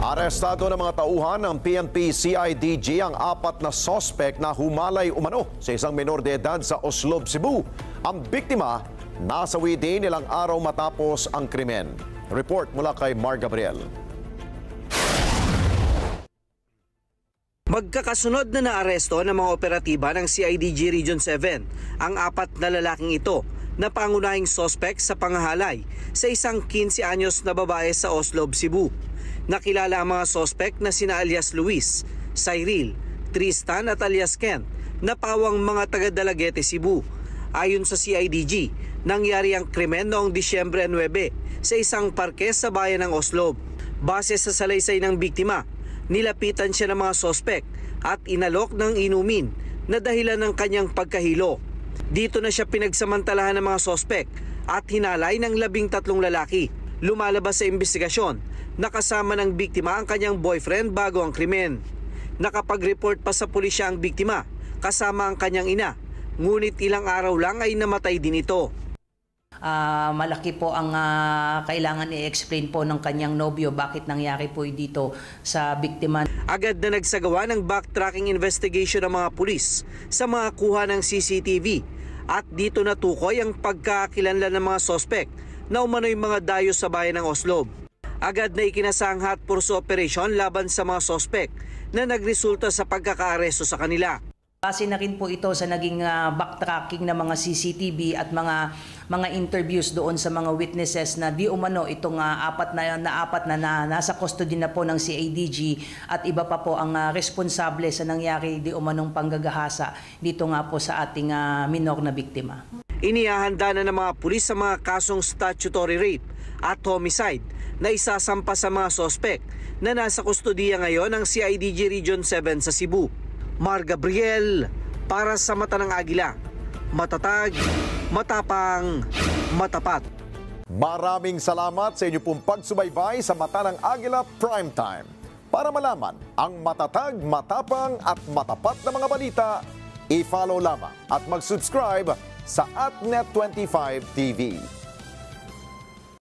Arestado ng mga tauhan ng PNP-CIDG ang 4 na sospek na humalay umano sa isang menor de edad sa Oslob, Cebu. Ang biktima, nasawi din ilang araw matapos ang krimen. Report mula kay Mar Gabriel. Magkakasunod na naaresto ng mga operatiba ng CIDG Region 7 ang 4 na lalaking ito na pangunahing sospek sa pangahalay sa isang 15 anyos na babae sa Oslob, Cebu. Nakilala ang mga sospek na sina alias Luis, Cyril, Tristan at alias Ken na pawang mga taga-Dalaguete, Cebu. Ayon sa CIDG, nangyari ang krimen noong Disyembre 9 sa isang parke sa bayan ng Oslob. Base sa salaysay ng biktima, nilapitan siya ng mga sospek at inalok ng inumin na dahilan ng kanyang pagkahilo. Dito na siya pinagsamantalahan ng mga sospek at hinalay ng 13 lalaki. Lumalabas sa investigasyon, nakasama ng biktima ang kanyang boyfriend bago ang krimen. Nakapag-report pa sa pulisya ang biktima kasama ang kanyang ina, ngunit ilang araw lang ay namatay din ito. Malaki po ang kailangan i-explain po ng kanyang nobyo bakit nangyari po dito sa biktima. Agad na nagsagawa ng backtracking investigation ng mga pulis sa mga kuha ng CCTV at dito natukoy ang pagkakakilanlan ng mga sospek na umano'y mga dayo sa bayan ng Oslob. Agad na ikinasang hot pursuit operation laban sa mga sospek na nagresulta sa pagkakaaresto sa kanila. Base na rin po ito sa naging backtracking ng mga CCTV at mga interviews doon sa mga witnesses na di umano itong apat na nasa custody na po ng CIDG at iba pa po ang responsable sa nangyari di umanong panggagahasa dito nga po sa ating minor na biktima. Inihahanda na ng mga pulis sa mga kasong statutory rape at homicide na isasampa sa mga sospek na nasa kustodiya ngayon ng CIDG Region 7 sa Cebu. Mar Gabriel, para sa Mata ng Agila. Matatag, matapang, matapat. Maraming salamat sa inyo pong pagsubaybay sa Mata ng Agila Primetime. Para malaman ang matatag, matapang at matapat na mga balita, i-follow lamang at mag-subscribe sa @Net25 TV.